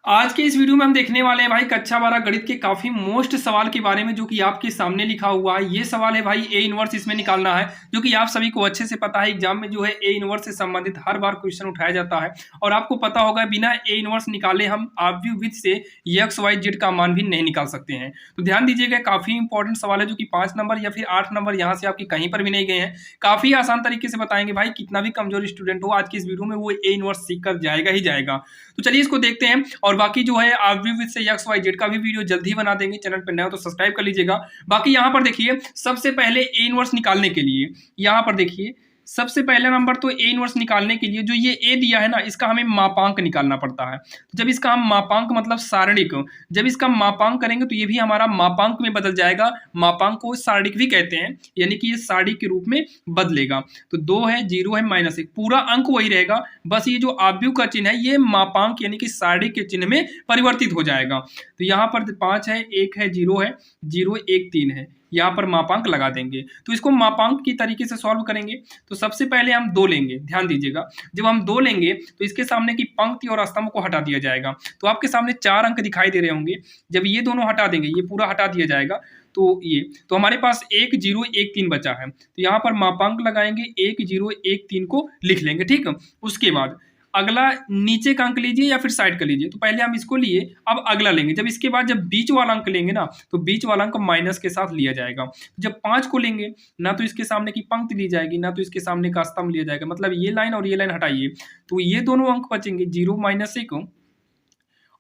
आज के इस वीडियो में हम देखने वाले हैं भाई कक्षा 12 गणित के काफी मोस्ट सवाल के बारे में जो कि आपके सामने लिखा हुआ है। ये सवाल है भाई ए इनवर्स इसमें निकालना है, जो कि आप सभी को अच्छे से पता है। एग्जाम में जो है ए इनवर्स से संबंधित हर बार क्वेश्चन उठाया जाता है और आपको पता होगा बिना ए इनवर्स निकाले हम ऑब्वियस विथ से एक्स वाई जेड का मान भी नहीं निकाल सकते हैं। तो ध्यान दीजिएगा, काफी इंपॉर्टेंट सवाल है जो कि 5 नंबर या फिर 8 नंबर यहाँ से आपके कहीं पर भी नहीं गए हैं। काफी आसान तरीके से बताएंगे भाई, कितना भी कमजोर स्टूडेंट हो आज की इस वीडियो में वो ए इनवर्स सीख कर जाएगा ही जाएगा। तो चलिए इसको देखते हैं और बाकी जो है ऑब्वियस से एक्स वाई जेड का भी वीडियो जल्दी ही बना देंगे। चैनल पर नया हो तो सब्सक्राइब कर लीजिएगा। बाकी यहाँ पर देखिए, सबसे पहले ए इनवर्स निकालने के लिए यहाँ पर देखिए, सबसे पहला नंबर तो ए इनवर्स निकालने के लिए जो ये ए दिया है ना, इसका हमें मापांक निकालना पड़ता है। तो जब इसका हम मापांक मतलब सारणिक, जब इसका मापांक करेंगे तो ये भी हमारा मापांक में बदल जाएगा। मापांक को सारणिक भी कहते हैं, यानी कि ये सारणिक के रूप में बदलेगा। तो 2 है, 0 है, -1, पूरा अंक वही रहेगा, बस ये जो आव्यूह का चिन्ह है ये मापांक यानी कि सारणिक के चिन्ह में परिवर्तित हो जाएगा। तो यहाँ पर 5 है, 1 है, 0 है, 0 1 3 है, यहाँ पर मापांक लगा देंगे। तो इसको मापांक की तरीके से सॉल्व करेंगे। तो सबसे पहले हम 2 लेंगे। ध्यान दीजिएगा, जब हम 2 लेंगे तो इसके सामने की पंक्ति और स्तंभ को हटा दिया जाएगा। तो आपके सामने 4 अंक दिखाई दे रहे होंगे। जब ये दोनों हटा देंगे, ये पूरा हटा दिया जाएगा, तो ये तो हमारे पास 1 0 1 3 बचा है। तो यहाँ पर मापांक लगाएंगे, 1 0 1 3 को लिख लेंगे। ठीक, उसके बाद अगला नीचे का अंक लीजिए या फिर साइड का लीजिए। तो पहले हम इसको लिए, अब अगला लेंगे। जब इसके बाद जब बीच वाला अंक लेंगे ना, तो बीच वाला अंक माइनस के साथ लिया जाएगा। जब 5 को लेंगे ना, तो इसके सामने की पंक्ति ली जाएगी, ना तो इसके सामने का स्तंभ लिया जाएगा। मतलब ये लाइन और ये लाइन हटाइए, तो ये दोनों अंक बचेंगे, 0 -1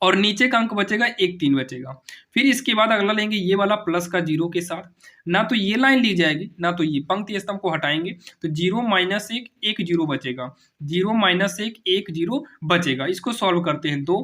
और नीचे का अंक बचेगा 1 3 बचेगा। फिर इसके बाद अगला लेंगे ये वाला प्लस का 0 के साथ, ना तो ये लाइन ली जाएगी ना तो ये पंक्ति स्तंभ को हटाएंगे। तो 0 -1 1 0 बचेगा, 0 -1 1 0 बचेगा। इसको सॉल्व करते हैं। 2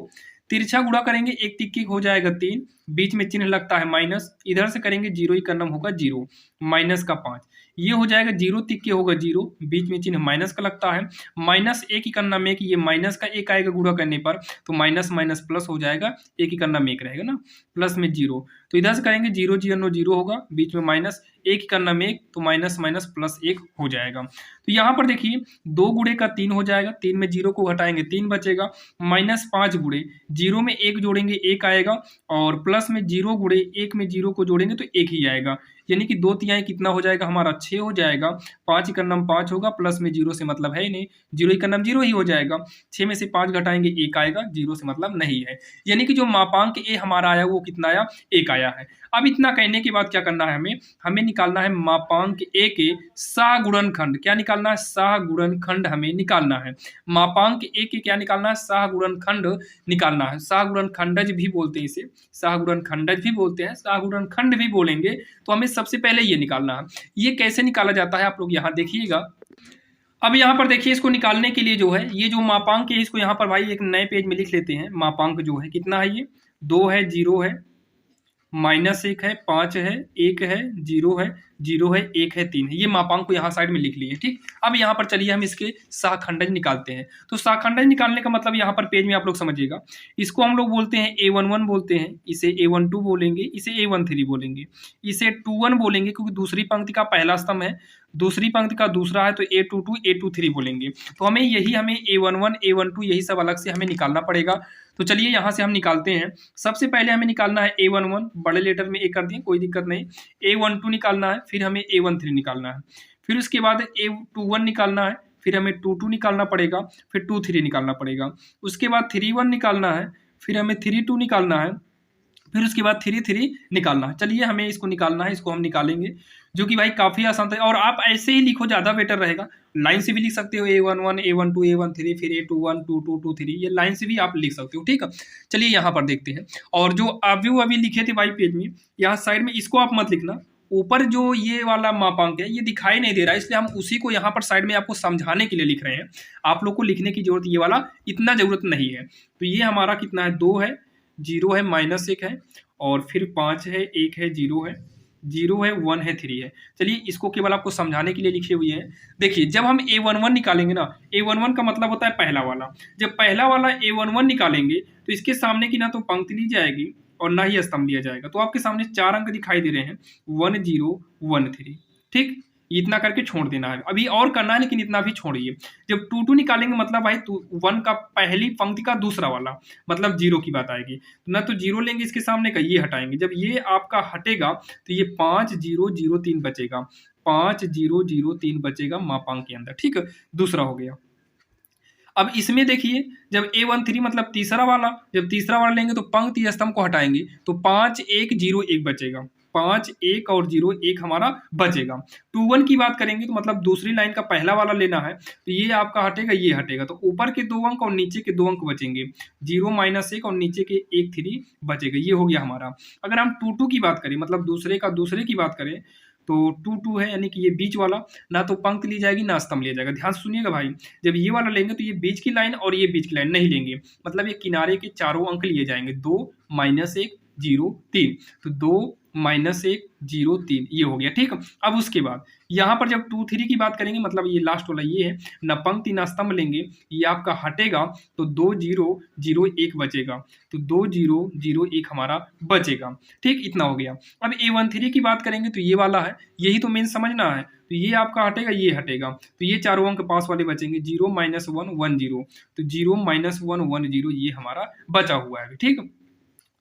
तिरछा गुणा करेंगे, 1 तिक्की हो जाएगा 3, बीच में चिन्ह लगता है माइनस, इधर से करेंगे 0 ही करना होगा 0, माइनस का 5, ये हो जाएगा 0 तिक्के होगा 0, बीच में चिन्ह माइनस का लगता है, -1 ही करना में कि ये माइनस का 1 आएगा गुणा करने पर, तो माइनस माइनस प्लस हो जाएगा, 1 ही करना में 1 रहेगा ना, प्लस में 0। तो इधर से करेंगे 0 0 0 होगा, बीच में माइनस, 1 ही करना में 1, तो माइनस माइनस प्लस 1 हो जाएगा। तो यहाँ पर देखिए 2 गुणे का 3 हो जाएगा, 3 में 0 को हटाएंगे 3 बचेगा, -5 गुणे 0 में 1 जोड़ेंगे 1 आएगा, और प्लस में 0 गुणे 1 में 0 को जोड़ेंगे तो 1 ही आएगा, यानी कि 2 तिहाई कितना हो जाएगा हमारा 6 हो जाएगा। 5 ही करना 5 होगा, प्लस में 0 से मतलब है ही नहीं, 0 ही करना 0 ही हो जाएगा। 6 में से 5 घटाएंगे 1 आएगा, 0 से मतलब नहीं है, यानी कि जो मापांक ए हमारा आया वो कितना आया, 1 आया है। अब इतना कहने के बाद क्या करना है, हमें निकालना है मापांक ए के सहगुणनखंड। क्या निकालना है, सहगुणनखंड हमें निकालना है। मापांक ए के क्या निकालना है, सहगुणनखंड निकालना है। सहगुणनखंडज भी बोलते हैं इसे, सहगुणनखंडज भी बोलते हैं, सहगुणनखंड भी बोलेंगे। तो हमें सबसे पहले ये निकालना है। ये कैसे निकाला जाता है आप लोग यहाँ देखिएगा। अब यहाँ पर देखिए, इसको निकालने के लिए जो है ये जो मापांक है, इसको यहाँ पर भाई एक नए पेज में लिख लेते हैं। मापांक जो है कितना है, ये 2 है, 0 है, -1 है, 5 है, 1 है, 0 है, 0 है, 1 है, 3 है। ये मापांक को यहाँ साइड में लिख लिए। ठीक, अब यहाँ पर चलिए हम इसके सहखंडज निकालते हैं। तो सहखंडज निकालने का मतलब यहाँ पर पेज में आप लोग समझिएगा, इसको हम लोग बोलते हैं A11 बोलते हैं, इसे A12 बोलेंगे, इसे A13 बोलेंगे, इसे 21 बोलेंगे क्योंकि दूसरी पंक्ति का पहला स्तंभ है, दूसरी पंक्ति का दूसरा है, तो A22 A23 बोलेंगे। तो हमें A11 A12 यही सब अलग से हमें निकालना पड़ेगा। तो चलिए यहाँ से हम निकालते हैं। सबसे पहले हमें निकालना है A11, बड़े लेटर में A कर दिए, कोई दिक्कत नहीं। A12 निकालना है, फिर हमें A13 निकालना है, फिर उसके बाद A21 निकालना है, फिर हमें 22 निकालना पड़ेगा, फिर 23 निकालना पड़ेगा, उसके बाद 31 निकालना है, फिर हमें 32 निकालना है, फिर उसके बाद 33 निकालना है। चलिए हमें इसको निकालना है, इसको हम निकालेंगे, जो कि भाई काफ़ी आसान था। और आप ऐसे ही लिखो, ज़्यादा बेटर रहेगा। लाइन से भी लिख सकते हो, A11 A12 A13, फिर A21 22 23, ये लाइन से भी आप लिख सकते हो। ठीक है, चलिए यहाँ पर देखते हैं। और जो अभी अभी लिखे थे भाई पेज में, यहाँ साइड में इसको आप मत लिखना, ऊपर जो ये वाला मापांक है ये दिखाई नहीं दे रहा है, इसलिए हम उसी को यहाँ पर साइड में आपको समझाने के लिए लिख रहे हैं। आप लोग को लिखने की जरूरत ये वाला इतना जरूरत नहीं है। तो ये हमारा कितना है, 2 है, 0 है, -1 है, और फिर 5 है, 1 है, 0 है, 0 है, 1 है, 3 है। चलिए इसको केवल आपको समझाने के लिए लिखे हुए हैं। देखिए जब हम A11 निकालेंगे ना, A11 का मतलब होता है पहला वाला। जब पहला वाला A11 निकालेंगे तो इसके सामने की ना तो पंक्ति ली जाएगी और ना ही स्तंभ लिया जाएगा। तो आपके सामने 4 अंक दिखाई दे रहे हैं, 1 0 1 3। ठीक, इतना करके छोड़ देना है, अभी और करना है लेकिन इतना भी छोड़िए। जब 2 निकालेंगे मतलब भाई 1 का पहली पंक्ति का दूसरा वाला, मतलब 0 की बात आएगी। तो ना तो 0 लेंगे इसके सामने का, ये हटाएंगे। जब ये आपका हटेगा तो ये 5003 बचेगा, 5003 बचेगा मापांक के अंदर, ठीक है। दूसरा हो गया। अब इसमें देखिए जब A13 मतलब तीसरा वाला, जब तीसरा वाला लेंगे तो पंक्ति स्तंभ को हटाएंगे तो 5101 बचेगा, 51 और 01 हमारा बचेगा। 21 की बात करेंगे तो मतलब दूसरी लाइन का पहला वाला लेना है, तो ये आपका हटेगा, ये हटेगा, तो ऊपर के 2 अंक और नीचे के 2 अंक बचेंगे, 0-1 और नीचे के 13 बचेगा, ये हो गया हमारा। अगर हम 22 की बात करें मतलब दूसरे का दूसरे की बात करें तो 22 है, यानी कि ये बीच वाला, ना तो पंक्ति ली जाएगी ना स्तंभ लिया जाएगा। ध्यान से सुनिएगा भाई, जब ये वाला लेंगे तो ये बीच की लाइन और ये बीच की लाइन नहीं लेंगे, मतलब ये किनारे के चारों अंक लिए जाएंगे, 2-1 0 3, तो 2-1 0 3 ये हो गया, ठीक। अब उसके बाद यहाँ पर जब 2-3 की बात करेंगे मतलब ये लास्ट वाला ये है, ना पंक्ति ना स्तंभ लेंगे, ये आपका हटेगा तो 2001 बचेगा, तो 2001 हमारा बचेगा, ठीक। इतना हो गया। अब A13 की बात करेंगे तो ये वाला है, यही तो मेन समझना है, तो ये आपका हटेगा, ये हटेगा, तो ये चारों अंक पास वाले बचेंगे, 0-1 1 0, तो 0-1 1 0 ये हमारा बचा हुआ है, ठीक।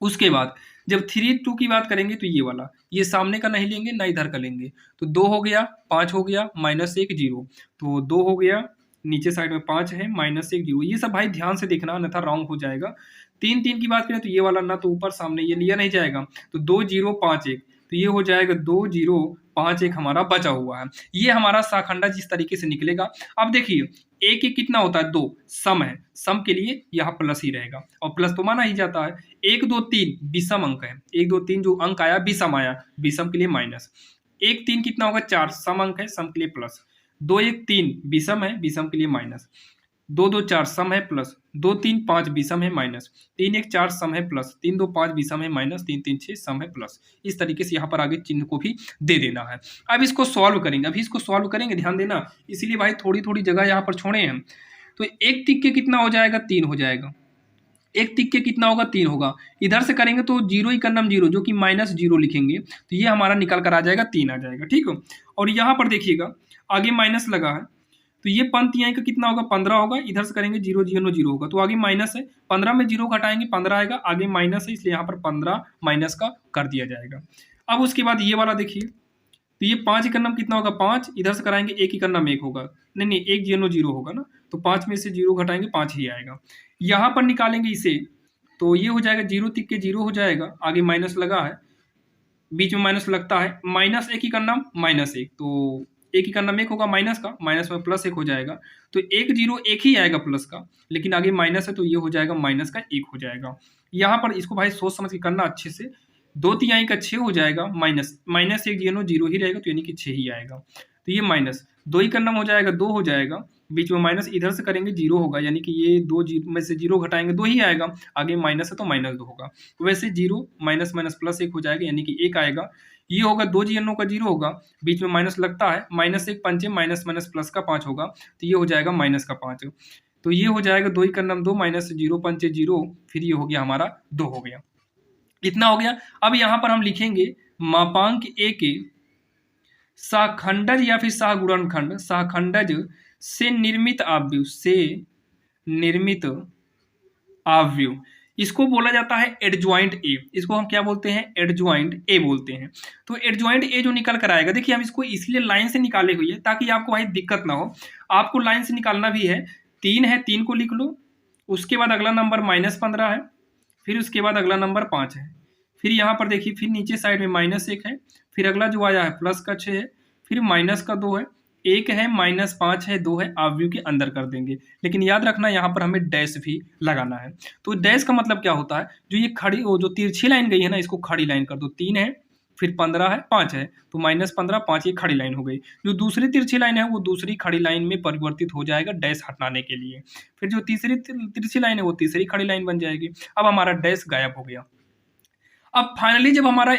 उसके बाद जब 3-2 की बात करेंगे तो ये वाला, ये सामने का नहीं लेंगे ना इधर का लेंगे, तो 2 हो गया, 5 हो गया, -1 0, तो 2 हो गया, नीचे साइड में 5 है, -1 0, ये सब भाई ध्यान से देखना अन्यथा रॉन्ग हो जाएगा। 3-3 की बात करें तो ये वाला ना तो ऊपर सामने ये लिया नहीं जाएगा, तो 2 0 5 1, तो ये हो जाएगा 2 0 5 1 हमारा बचा हुआ है। ये हमारा शाखंडा जिस तरीके से निकलेगा। अब देखिए एक एक कितना होता है, 2 सम है, सम के लिए यहाँ प्लस ही रहेगा और प्लस तो माना ही जाता है। 1 2 3 विषम अंक है, 1 2 3 जो अंक आया विषम आया, विषम के लिए माइनस। 1 3 कितना होगा, 4 सम अंक है, सम के लिए प्लस। 2 1 3 विषम है, विषम के लिए माइनस। 2 2 4 सम है प्लस, 2 3 5 विषम है माइनस, 3 1 4 सम है प्लस, 3 2 5 विषम है माइनस, 3 3 6 सम है प्लस। इस तरीके से यहाँ पर आगे चिन्ह को भी दे देना है। अब इसको सॉल्व करेंगे, अभी इसको सॉल्व करेंगे, ध्यान देना, इसीलिए भाई थोड़ी थोड़ी जगह यहाँ पर छोड़े हैं। तो एक टिक के कितना हो जाएगा, 3 हो जाएगा, एक टिक के कितना होगा, 3 होगा। इधर से करेंगे तो 0 ही करना, 0 जो कि -0 लिखेंगे, तो ये हमारा निकल कर आ जाएगा 3 आ जाएगा, ठीक है। और यहाँ पर देखिएगा आगे माइनस लगा है, तो ये पंक्ति यहाँ का कितना होगा, 15 होगा। इधर से करेंगे 0 0 0 होगा, तो आगे माइनस है, 15 में 0 घटाएंगे 15 आएगा, आगे माइनस है इसलिए यहाँ पर 15 माइनस का कर दिया जाएगा। अब उसके बाद ये वाला देखिए, तो ये 5 का नाम कितना होगा, 5, इधर से कराएंगे 1 का नाम 1 होगा, नहीं 1 0 0 होगा ना, तो 5 में से 0 घटाएंगे 5 ही आएगा। यहाँ पर निकालेंगे इसे तो ये हो जाएगा 0 टिक के 0 हो जाएगा, आगे माइनस लगा है, बीच में माइनस लगता है, -1 ही करना -1, तो 1 ही करना 1 होगा माइनस का, माइनस में +1 हो जाएगा, तो 1 0 1 ही आएगा प्लस का, लेकिन आगे माइनस है तो ये हो जाएगा माइनस का 1 हो जाएगा। यहाँ पर इसको भाई सोच समझ के करना अच्छे से, 2 तिहाई का 6 हो जाएगा, माइनस 1 0 ही रहेगा, तो यानी कि 6 ही आएगा, तो ये माइनस 2 ही करना हो जाएगा, 2 हो जाएगा, बीच में माइनस, इधर से करेंगे 0 होगा, यानी कि ये 2 में से 0 घटाएंगे 2 ही आएगा, आगे माइनस है तो -2 होगा, तो वैसे 0 माइनस माइनस +1 हो जाएगा, यानी कि 1 आएगा। ये होगा 2 GNO का 0 होगा, बीच में माइनस लगता है, -1 पंचे माइनस माइनस प्लस का 5 होगा, तो ये हो जाएगा माइनस का 5, तो ये हो जाएगा 2 ही करना 2 माइनस 0 पंचे 0, फिर ये हो गया हमारा 2 हो गया, इतना हो गया। अब यहाँ पर हम लिखेंगे मापांक ए के शाखंडज या फिर शाहगुणनखंड, शाखंडज से निर्मित आव्यूह, से निर्मित आव्यूह, इसको बोला जाता है एडजॉइंट ए, इसको हम क्या बोलते हैं, एडजॉइंट ए बोलते हैं। तो एडजॉइंट ए जो निकल कर आएगा, देखिए हम इसको इसलिए लाइन से निकाले हुई है ताकि आपको भाई दिक्कत ना हो, आपको लाइन से निकालना भी है। 3 है, 3 को लिख लो, उसके बाद अगला नंबर -15 है, फिर उसके बाद अगला नंबर 5 है, फिर यहाँ पर देखिए फिर नीचे साइड में -1 है, फिर अगला जो आया है प्लस का 6 है, फिर माइनस का 2 है, 1 है, -5 है, 2 है, आव्यूह के अंदर कर देंगे। लेकिन याद रखना यहाँ पर हमें डैश भी लगाना है। तो डैश का मतलब क्या होता है, जो ये खड़ी, वो जो तिरछी लाइन गई है ना, इसको खड़ी लाइन कर दो। 3 है, फिर 15 है, 5 है, तो -15 5 ये खड़ी लाइन हो गई। जो दूसरी तिरछी लाइन है वो दूसरी खड़ी लाइन में परिवर्तित हो जाएगा डैश हटाने के लिए। फिर जो तीसरी तिरछी लाइन है वो तीसरी खड़ी लाइन बन जाएगी। अब हमारा डैश गायब हो गया। अब फाइनली जब हमारा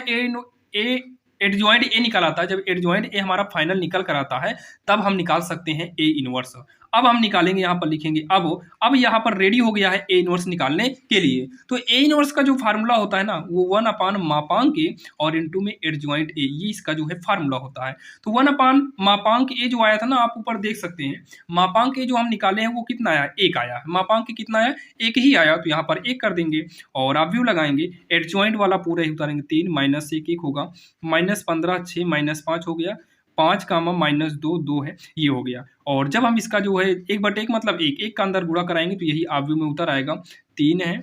एडजॉइंट ए निकल आता है, जब एडजॉइंट ए हमारा फाइनल निकल कर आता है, तब हम निकाल सकते हैं ए इनवर्स। अब हम निकालेंगे, यहाँ पर लिखेंगे अब यहाँ पर रेडी हो गया है ए इनवर्स निकालने के लिए। तो ए इनवर्स का जो फार्मूला होता है ना वो 1 मापांक ए और इनटू में एडजॉइंट ए, ये इसका जो है फार्मूला होता है। तो 1 मापांक ए जो आया था ना, आप ऊपर देख सकते हैं, मापांक ए जो हम निकाले हैं वो कितना आया, 1 आया। मापांक ए कितना आया, 1 ही आया, तो यहाँ पर 1 कर देंगे और आप व्यू लगाएंगे, एडजॉइंट वाला पूरा ही उतारेंगे, 3 माइनस 1 1 होगा, -15 6 -5 हो गया, 5 कामा -2 2 है, ये हो गया। और जब हम इसका जो है 1/1 मतलब 1 1 का अंदर गुणा कराएंगे तो यही आप व्यू में उतर आएगा, 3 है,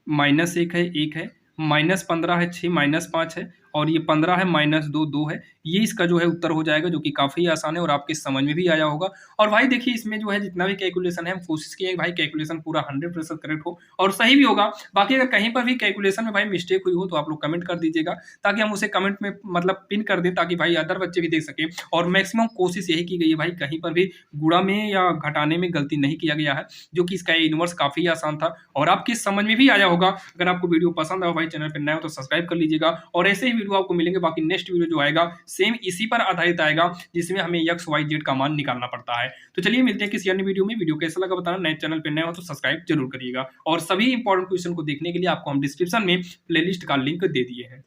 -1 है, 1 है, -15 है, 6 -5 है और ये 15 है, -2 2 है। ये इसका जो है उत्तर हो जाएगा, जो कि काफ़ी आसान है और आपके समझ में भी आया होगा। और भाई देखिए इसमें जो है जितना भी कैलकुलेशन है हम कोशिश किए भाई कैलकुलेशन पूरा 100% करेक्ट हो और सही भी होगा। बाकी अगर कहीं पर भी कैलकुलेशन में भाई मिस्टेक हुई हो तो आप लोग कमेंट कर दीजिएगा, ताकि हम उसे कमेंट में मतलब पिन कर दें, ताकि भाई अदर बच्चे भी देख सकें। और मैक्सिमम कोशिश यही की गई है भाई कहीं पर भी गुणा में या घटाने में गलती नहीं किया गया है, जो कि इसका इनवर्स काफ़ी आसान था और आपकी समझ में भी आया होगा। अगर आपको वीडियो पसंद आया भाई, चैनल पर नया हो तो सब्सक्राइब कर लीजिएगा और ऐसे ही वीडियो आपको मिलेंगे। बाकी नेक्स्ट वीडियो जो आएगा सेम इसी पर आधारित आएगा, जिसमें हमें एक्स वाई जेड का मान निकालना पड़ता है। तो चलिए मिलते हैं किसी अन्य वीडियो में। वीडियो कैसा लगा बताना, नए चैनल पर नए हो तो सब्सक्राइब जरूर करिएगा और सभी इंपॉर्टेंट क्वेश्चन को देखने के लिए आपको हम डिस्क्रिप्शन में प्लेलिस्ट का लिंक दे दिए हैं।